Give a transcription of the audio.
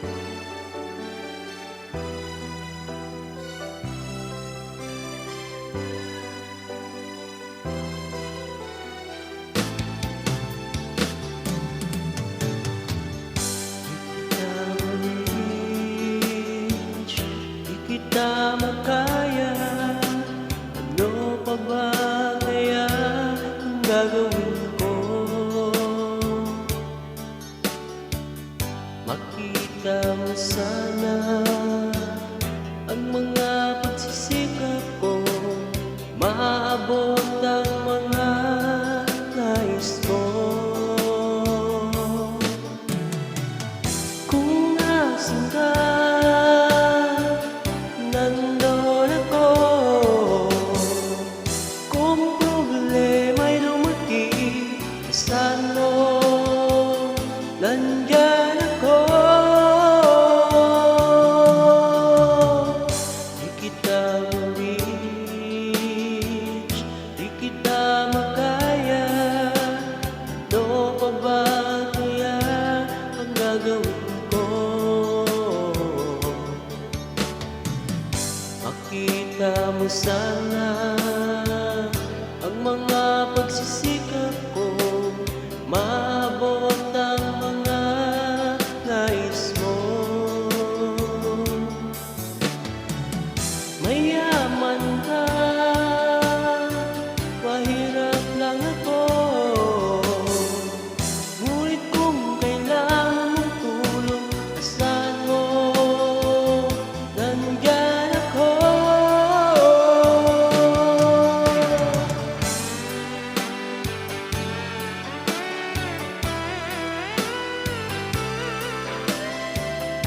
Di kita makaya. Ano pa ba kaya ang gagawin ko? Makita mo sana ang mga pagsisikap ko, maabot ang mga nais ko. Kung nasan ka, nandun ako. Kung problema'y dumating, saan mo, nandyan ako. Di kita ma-reach, di kita makaya. Ano pa ba kaya ang gagawin ko? Makita mo sana